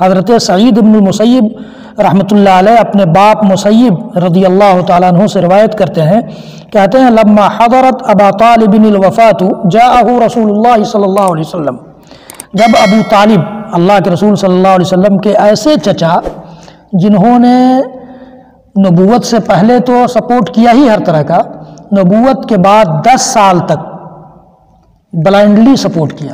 حضرت سعید بن المسیب رحمۃ اللہ علیہ اپنے باپ مسیب رضی اللہ تعالیٰ عنہ سے روایت کرتے ہیں، کہتے ہیں لما حضرت ابا طالب الوفات جاءہ رسول اللہ صلی اللہ علیہ وسلم، جب ابو طالب اللہ کے رسول صلی اللہ علیہ وسلم کے ایسے چچا جنہوں نے نبوت سے پہلے تو سپورٹ کیا ہی ہر طرح کا، نبوت کے بعد 10 سال تک بلائنڈلی سپورٹ کیا،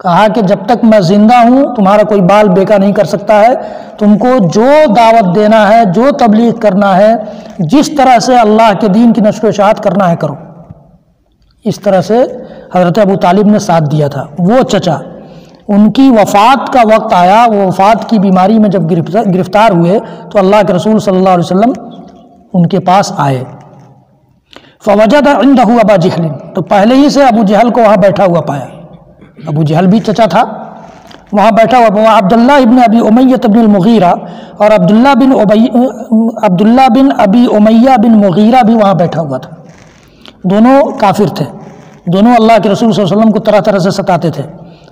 کہا کہ جب تک میں زندہ ہوں تمہارا کوئی بال بیکا نہیں کر سکتا ہے، تم کو جو دعوت دینا ہے، جو تبلیغ کرنا ہے، جس طرح سے اللہ کے دین کی نشر و اشاعت کرنا ہے کرو۔ اس طرح سے حضرت ابو طالب نے ساتھ دیا تھا۔ وہ چچا ان کی وفات کا وقت آیا، وہ وفات کی بیماری میں جب گرفتار ہوئے تو اللہ کے رسول صلی اللہ علیہ وسلم ان کے پاس آئے، فوجد عنده ابا جہل، تو پہلے ہی سے ابو جہل کو وہاں بیٹھا ہوا پایا۔ ابو جہل بھی چچا تھا، وہاں بیٹھا ہوا، وہ عبداللہ ابن ابی امیہ بن المغیرہ اور عبداللہ بن ابی امیہ بن مغیرہ بھی وہاں بیٹھا ہوا تھا۔ دونوں کافر تھے، دونوں اللہ کے رسول صلی اللہ علیہ وسلم کو طرح طرح سے ستاتے تھے۔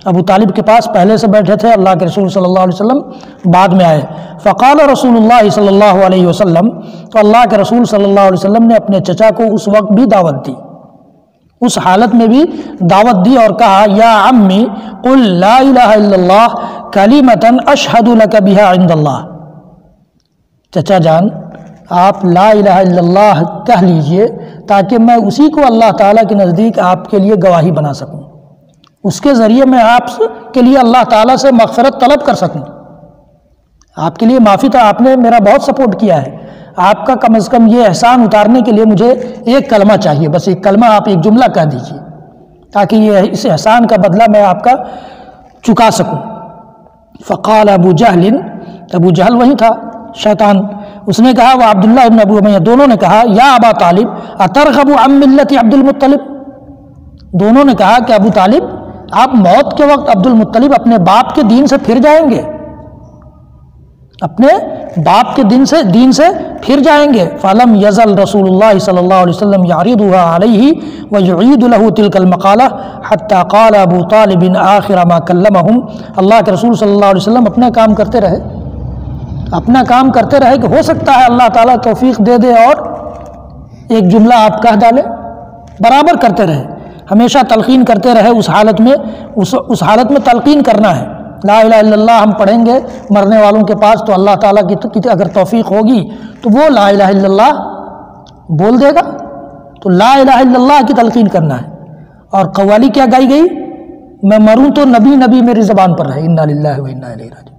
ابو طالب کے پاس پہلے سے بیٹھے تھے، اللہ کے رسول صلی اللہ علیہ وسلم بعد میں آئے۔ فقال رسول اللہ صلی اللہ علیہ وسلم، تو اللہ کے رسول صلی اللہ علیہ وسلم نے اپنے چچا کو اس وقت بھی دعوت دی، اس حالت میں بھی دعوت دی اور کہا یا عمی قل لا الہ الا اللہ کلمۃ اشہد لک بہا عند اللہ، چچا جان آپ لا الہ الا اللہ کہہ لیجئے تاکہ میں اسی کو اللہ تعالیٰ کے نزدیک آپ کے لیے گواہی بنا سکوں، اس کے ذریعے میں آپ کے لیے اللہ تعالیٰ سے مغفرت طلب کر سکوں، آپ کے لیے معافی تھا، آپ نے میرا بہت سپورٹ کیا ہے، آپ کا کم از کم یہ احسان اتارنے کے لیے مجھے ایک کلمہ چاہیے، بس ایک کلمہ آپ ایک جملہ کہہ دیجیے تاکہ یہ اس احسان کا بدلہ میں آپ کا چکا سکوں۔ فقال ابو جہل، ابو جہل وہی تھا شیطان، اس نے کہا، وہ عبداللہ ابن ابو امیہ، دونوں نے کہا یا ابا طالب اترغب عن ملت عبد المطلب، دونوں نے کہا کہ ابو طالب آپ موت کے وقت عبد المطلب اپنے باپ کے دین سے پھر جائیں گے، اپنے باپ کے دین سے پھر جائیں گے۔ فلم یزل رسول اللہ صلی اللہ علیہ وسلم یعرضها علیہ ویعید له تلک المقالہ حتی قال ابو طالب آخر ما کلمہم، اللہ کے رسول صلی اللہ علیہ وسلم اپنا کام کرتے رہے کہ ہو سکتا ہے اللہ تعالیٰ توفیق دے دے اور ایک جملہ آپ کہہ ڈالے، برابر کرتے رہے، ہمیشہ تلقین کرتے رہے، اس حالت میں تلقین کرنا ہے۔ لا الہ الا اللہ ہم پڑھیں گے مرنے والوں کے پاس تو اللہ تعالیٰ کی اگر توفیق ہوگی تو وہ لا الہ الا اللہ بول دے گا، تو لا الہ الا اللہ کی تلقین کرنا ہے۔ اور قوالی کیا گائی گئی، میں مروں تو نبی نبی میری زبان پر رہے، انا للہ و انا الیہ راجعون،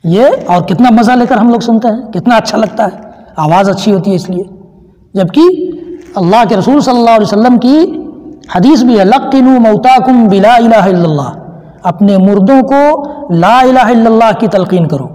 یہ اور کتنا مزہ لے کر ہم لوگ سنتے ہیں، کتنا اچھا لگتا ہے، آواز اچھی ہوتی ہے اس لیے، جبکہ اللہ کے رسول صلی اللہ علیہ وسلم کی حدیث بھی ہے لقنوا موتاکم بلا الہ الا اللہ، اپنے مردوں کو لا الہ الا اللہ کی تلقین کرو۔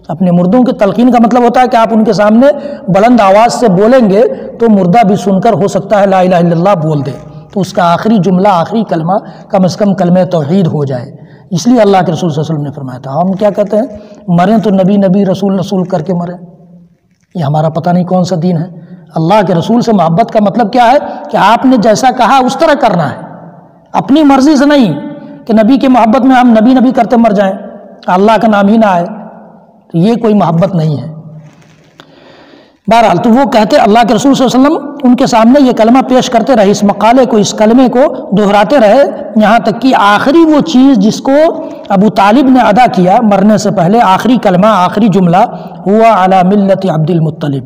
اپنے مردوں کی تلقین کا مطلب ہوتا ہے کہ آپ ان کے سامنے بلند آواز سے بولیں گے تو مردہ بھی سن کر ہو سکتا ہے لا الہ الا اللہ بول دے، تو اس کا آخری جملہ، آخری کلمہ کم از کم کلمہ توحید ہو جائے، اس لیے اللہ کے رسول صلی اللہ علیہ وسلم نے فرمایا تھا۔ ہم کیا کہتے ہیں، مریں تو نبی نبی رسول رسول کر کے مریں، یہ ہمارا پتہ نہیں کون سا دین ہے۔ اللہ کے رسول سے محبت کا مطلب کیا ہے کہ آپ نے جیسا کہا اس طرح کرنا ہے، اپنی مرضی سے نہیں کہ نبی کی محبت میں ہم نبی نبی کرتے مر جائیں، اللہ کا نام ہی نہ آئے، تو یہ کوئی محبت نہیں ہے۔ بہرحال تو وہ کہتے، اللہ کے رسول صلی اللہ علیہ وسلم ان کے سامنے یہ کلمہ پیش کرتے رہے، اس مقالے کو، اس کلمے کو دہراتے رہے، یہاں تک کہ آخری وہ چیز جس کو ابو طالب نے ادا کیا مرنے سے پہلے، آخری کلمہ، آخری جملہ ہوا علی ملت عبد المطلب،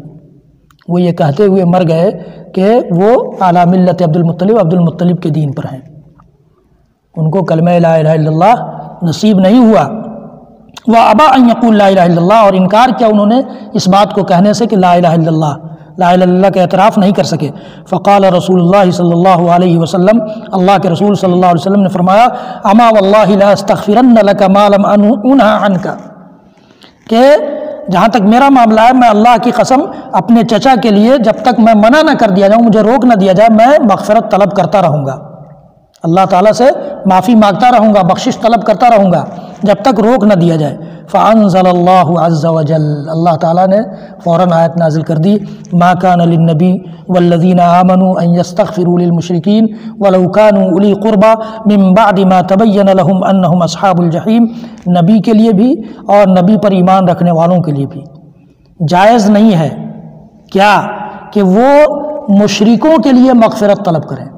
وہ یہ کہتے ہوئے مر گئے کہ وہ علی ملت عبد المطلب کے دین پر ہیں، ان کو کلمہ لا الہ الا اللہ نصیب نہیں ہوا۔ وَأَبَى أَن يَقُولَ لَا إِلَهَ إِلَّا اللَّهُ، اور انکار کیا انہوں نے اس بات کو کہنے سے کہ لا الہ الا اللہ، لا الہ الا اللہ کا اعتراف نہیں کر سکے۔ فقال رسول اللہ صلی اللہ علیہ وسلم، اللہ کے رسول صلی اللہ علیہ وسلم نے فرمایا، اما واللہ لا استغفرن لک ما لم انہ عنک، کہ جہاں تک میرا معاملہ ہے، میں اللہ کی قسم اپنے چچا کے لیے جب تک میں منع نہ کر دیا جاؤں، مجھے روک نہ دیا جائے، میں مغفرت طلب کرتا رہوں گا، اللہ تعالیٰ سے معافی مانگتا رہوں گا، بخشش طلب کرتا رہوں گا۔ جب تک روک نہ دیا جائے۔ فانزل اللہ عز وجل، اللہ تعالیٰ نے فوراً آیت نازل کر دی، ما کان للنبی والذین آمنوا ان یستغفروا للمشرکین ولو کانوا اولی قربى من بعد ما تبین لهم انہم اصحاب الجحیم، نبی کے لیے بھی اور نبی پر ایمان رکھنے والوں کے لیے بھی جائز نہیں ہے کیا کہ وہ مشرکوں کے لیے مغفرت طلب کریں۔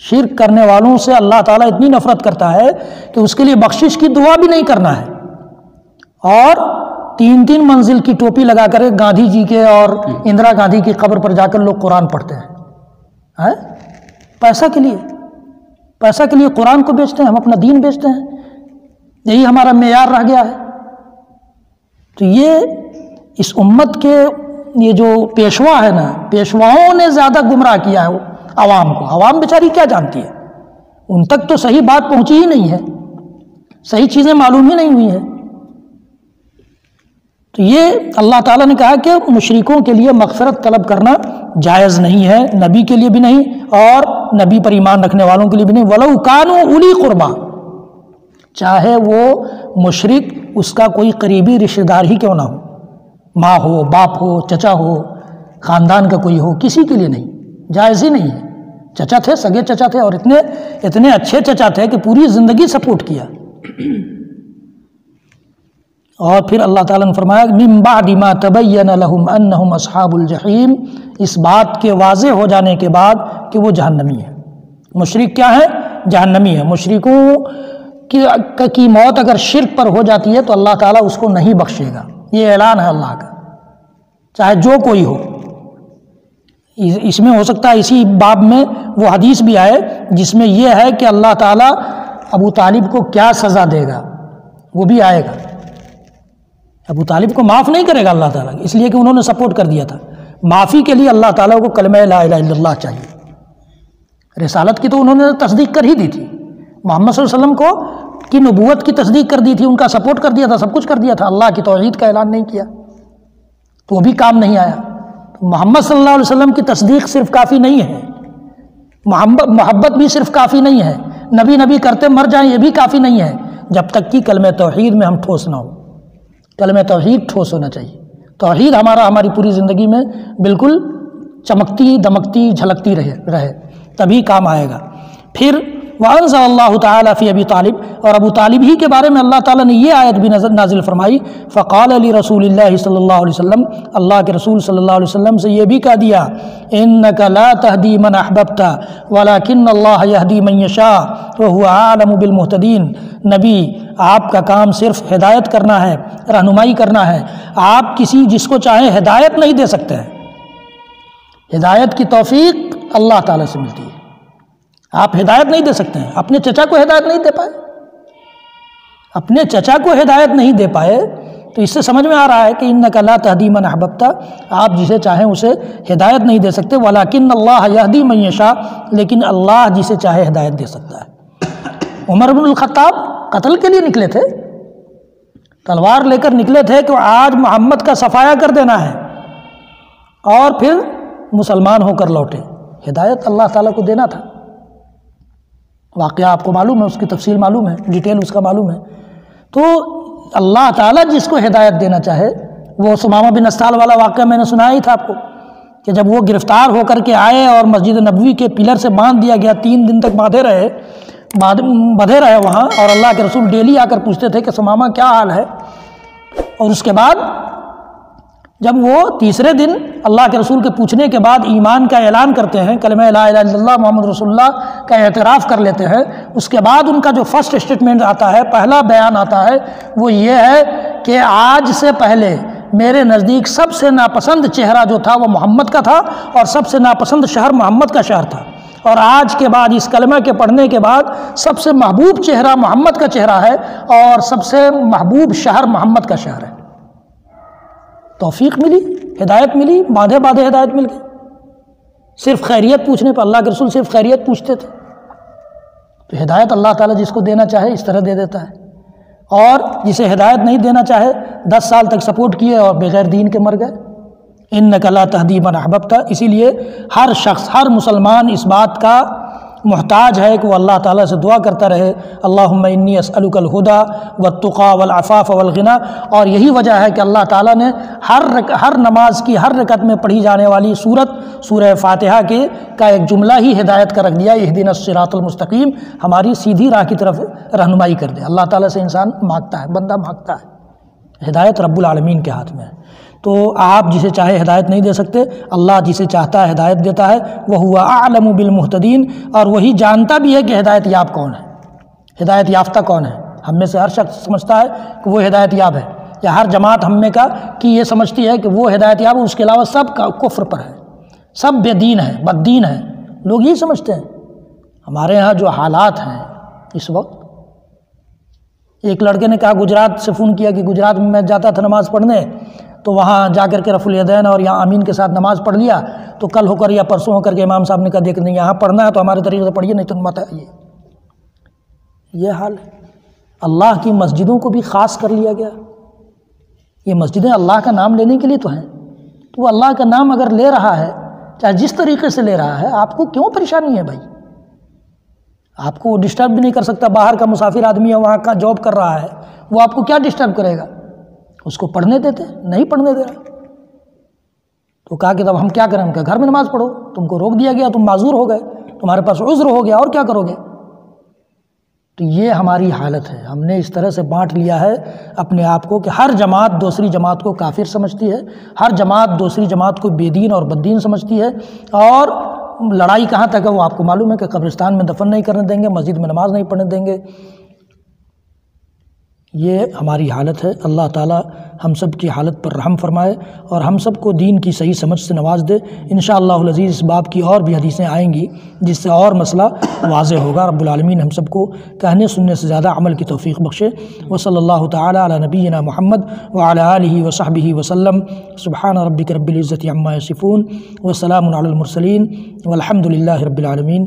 شرک کرنے والوں سے اللہ تعالیٰ اتنی نفرت کرتا ہے کہ اس کے لیے بخشش کی دعا بھی نہیں کرنا ہے، اور 3 منزل کی ٹوپی لگا کر گاندھی جی کے اور اندرا گاندھی کی قبر پر جا کر لوگ قرآن پڑھتے ہیں پیسہ کے لیے قرآن کو بیچتے ہیں، ہم اپنا دین بیچتے ہیں، یہی ہمارا معیار رہ گیا ہے۔ تو یہ اس امت کے یہ جو پیشوا ہے نا، پیشواؤں نے زیادہ گمراہ کیا ہے عوام کو۔ عوام بیچاری کیا جانتی ہے، ان تک تو صحیح بات پہنچی ہی نہیں ہے، صحیح چیزیں معلوم ہی نہیں ہوئی ہیں۔ تو یہ اللہ تعالیٰ نے کہا کہ مشرکوں کے لیے مغفرت طلب کرنا جائز نہیں ہے، نبی کے لیے بھی نہیں اور نبی پر ایمان رکھنے والوں کے لیے بھی نہیں۔ وَلَوْ كَانُوا أُولِي قُرْبَى، چاہے وہ مشرک اس کا کوئی قریبی رشتہ دار ہی کیوں نہ ہو، ماں ہو، باپ ہو، چچا ہو، خاندان کا کوئی ہو، کسی کے لیے نہیں، جائز ہی نہیں ہے۔ چچا تھے، سگے چچا تھے، اور اتنے اچھے چچا تھے کہ پوری زندگی سپورٹ کیا۔ اور پھر اللہ تعالیٰ نے فرمایا من بعد ما تبین لهم انہم اصحاب الجحیم، اس بات کے واضح ہو جانے کے بعد کہ وہ جہنمی ہے۔ مشرک کیا ہے؟ جہنمی ہے۔ مشرکوں کی موت اگر شرک پر ہو جاتی ہے تو اللہ تعالیٰ اس کو نہیں بخشے گا، یہ اعلان ہے اللہ کا، چاہے جو کوئی ہو۔ اس میں ہو سکتا ہے اسی باب میں وہ حدیث بھی آئے جس میں یہ ہے کہ اللہ تعالیٰ ابو طالب کو کیا سزا دے گا، وہ بھی آئے گا۔ ابو طالب کو معاف نہیں کرے گا اللہ تعالیٰ، اس لیے کہ انہوں نے سپورٹ کر دیا تھا۔ معافی کے لیے اللہ تعالیٰ کو کلمہ لا الہ الا اللہ چاہیے۔ رسالت کی تو انہوں نے تصدیق کر ہی دی تھی، محمد صلی اللہ علیہ وسلم کی نبوت کی تصدیق کر دی تھی، ان کا سپورٹ کر دیا تھا، سب کچھ کر دیا تھا، اللہ کی توحید کا اعلان نہیں کیا تو وہ بھی کام نہیں آیا۔ محمد صلی اللہ علیہ وسلم کی تصدیق صرف کافی نہیں ہے، محبت بھی صرف کافی نہیں ہے، نبی کرتے مر جائیں یہ بھی کافی نہیں ہے، جب تک کہ کلمہ توحید میں ہم ٹھوس نہ ہو۔ کلمہ توحید ٹھوس ہونا چاہیے، توحید ہماری پوری زندگی میں بالکل چمکتی دمکتی جھلکتی رہے تبھی کام آئے گا۔ پھر وَأَنزَلَ اللَّهُ تَعَالَى فِي أَبِي طَالِب، اور ابو طالب ہی کے بارے میں اللہ تعالیٰ نے یہ آیت بھی نازل فرمائی، فَقَالَ لِرَسُولِ اللَّهِ صلی اللہ علیہ وسلم، اللہ کے رسول صلی اللہ علیہ وسلم سے یہ بھی کہہ دیا، إِنَّكَ لَا تَهْدِي مَنْ أَحْبَبْتَ وَلَكِنَّ اللَّهَ يَهْدِي مَنْ يَشَاءُ وَهُوَ أَعْلَمُ بِالْمُهْتَدِينَ، نبی آپ کا کام صرف ہدایت کرنا ہے، رہنمائی کرنا ہے، آپ کسی جس کو چاہیں ہدایت نہیں دے سکتے ہیں، ہدایت کی توفیق اللہ تعالیٰ سے ملتی ہے، آپ ہدایت نہیں دے سکتے ہیں۔ اپنے چچا کو ہدایت نہیں دے پائے، اپنے چچا کو ہدایت نہیں دے پائے تو اس سے سمجھ میں آ رہا ہے کہ انک لا تہدی من احببت، آپ جسے چاہیں اسے ہدایت نہیں دے سکتے، ولکن اللہ یہدی من یشاء، لیکن اللہ جسے چاہے ہدایت دے سکتا ہے۔ عمر بن الخطاب قتل کے لیے نکلے تھے، تلوار لے کر نکلے تھے کہ آج محمد کا صفایا کر دینا ہے، اور پھر مسلمان ہو کر لوٹے۔ ہدایت اللہ تعالیٰ کو دینا تھا، واقعہ آپ کو معلوم ہے، اس کی تفصیل معلوم ہے، ڈیٹیل اس کا معلوم ہے۔ تو اللہ تعالیٰ جس کو ہدایت دینا چاہے، وہ ثمامہ بن اسال والا واقعہ میں نے سنایا ہی تھا آپ کو کہ جب وہ گرفتار ہو کر کے آئے اور مسجد نبوی کے پلر سے باندھ دیا گیا، 3 دن تک بدھے رہے وہاں، اور اللہ کے رسول ڈیلی آ کر پوچھتے تھے کہ ثمامہ کیا حال ہے، اور اس کے بعد جب وہ تیسرے دن اللہ کے رسول کے پوچھنے کے بعد ایمان کا اعلان کرتے ہیں، کلمہ لا الہ الا اللہ محمد رسول اللہ کا اعتراف کر لیتے ہیں، اس کے بعد ان کا جو فرسٹ اسٹیٹمنٹ آتا ہے، پہلا بیان آتا ہے، وہ یہ ہے کہ آج سے پہلے میرے نزدیک سب سے ناپسند چہرہ جو تھا وہ محمد کا تھا، اور سب سے ناپسند شہر محمد کا شہر تھا، اور آج کے بعد اس کلمہ کے پڑھنے کے بعد سب سے محبوب چہرہ محمد کا چہرہ ہے، اور سب سے محبوب شہر محمد کا شہر ہے۔ توفیق ملی، ہدایت ملی، باندھے ہدایت مل گئی۔ صرف خیریت پوچھنے پر اللہ کے رسول صرف خیریت پوچھتے تھے، تو ہدایت اللہ تعالیٰ جس کو دینا چاہے اس طرح دے دیتا ہے، اور جسے ہدایت نہیں دینا چاہے 10 سال تک سپورٹ کیے اور بغیر دین کے مر گئے۔ انک لا تہدی من احببت، اسی لیے ہر شخص، ہر مسلمان اس بات کا محتاج ہے کہ وہ اللہ تعالیٰ سے دعا کرتا رہے اللہم انی اسألک الہدی والتقی والعفاف والغنی. اور یہی وجہ ہے کہ اللہ تعالیٰ نے ہر نماز کی ہر رکعت میں پڑھی جانے والی سورہ فاتحہ کا ایک جملہ ہی ہدایت کا رکھ دیا، اہدنا الصراط المستقیم، ہماری سیدھی راہ کی طرف رہنمائی کر دے. اللہ تعالیٰ سے انسان مانگتا ہے، بندہ مانگتا ہے، ہدایت رب العالمین کے ہاتھ میں ہے. تو آپ جسے چاہے ہدایت نہیں دے سکتے، اللہ جسے چاہتا ہے ہدایت دیتا ہے. وَهُوَ أَعْلَمُ بِالْمُهْتَدِينَ، اور وہی جانتا بھی ہے کہ ہدایت یاب کون ہے، ہدایت یافتہ کون ہے. ہم میں سے ہر شخص سمجھتا ہے کہ وہ ہدایت یاب ہے، یا ہر جماعت ہم میں کا کہ یہ سمجھتی ہے کہ وہ ہدایت یاب ہے، اس کے علاوہ سب کا کفر پر ہے، سب بے دین ہے، بد دین ہے. لوگ یہی سمجھتے ہیں. ہمارے ہاں جو حالات ہیں اس وقت، ایک لڑکے نے کہا گجرات سے فون کیا کہ گجرات میں جاتا تھا نماز پڑھنے، تو وہاں جا کر کے رفع الیدین اور یہاں آمین کے ساتھ نماز پڑھ لیا، تو کل ہو کر یا پرسوں ہو کر کے امام صاحب نے کہا دیکھ نہیں یہاں پڑھنا ہے تو ہمارے طریقے سے پڑھیے، نہیں تو مت آئیے. یہ حال ہے. اللہ کی مسجدوں کو بھی خاص کر لیا گیا. یہ مسجدیں اللہ کا نام لینے کے لیے تو ہیں، تو وہ اللہ کا نام اگر لے رہا ہے چاہے جس طریقے سے لے رہا ہے، آپ کو کیوں پریشانی ہے بھائی؟ آپ کو ڈسٹرب بھی نہیں کر سکتا. باہر کا مسافر آدمی ہے، وہاں کا جاب کر رہا ہے، وہ آپ کو کیا ڈسٹرب کرے گا؟ اس کو پڑھنے دیتے، نہیں پڑھنے دے رہا. تو کہا کہ تب ہم کیا کریں؟ ہم کہا گھر میں نماز پڑھو، تم کو روک دیا گیا، تم معذور ہو گئے، تمہارے پاس عذر ہو گیا، اور کیا کرو گے؟ تو یہ ہماری حالت ہے. ہم نے اس طرح سے بانٹ لیا ہے اپنے آپ کو کہ ہر جماعت دوسری جماعت کو کافر سمجھتی ہے، ہر جماعت دوسری جماعت کو بے دین اور بد دین سمجھتی ہے. اور لڑائی کہاں تک ہے وہ آپ کو معلوم ہے کہ قبرستان میں دفن نہیں کرنے دیں گے، مسجد میں نماز نہیں پڑھنے دیں گے. یہ ہماری حالت ہے. اللہ تعالی ہم سب کی حالت پر رحم فرمائے اور ہم سب کو دین کی صحیح سمجھ سے نواز دے. انشاءاللہ العزیز اس باب کی اور بھی حدیثیں آئیں گی جس سے اور مسئلہ واضح ہوگا. رب العالمین ہم سب کو کہنے سننے سے زیادہ عمل کی توفیق بخشے. وصلی اللہ تعالی علی نبینا محمد وعلی آلہ وصحبہ وسلم. سبحان ربک رب العزۃ عما یصفون وسلام علی المرسلین والحمد للہ رب العالمین.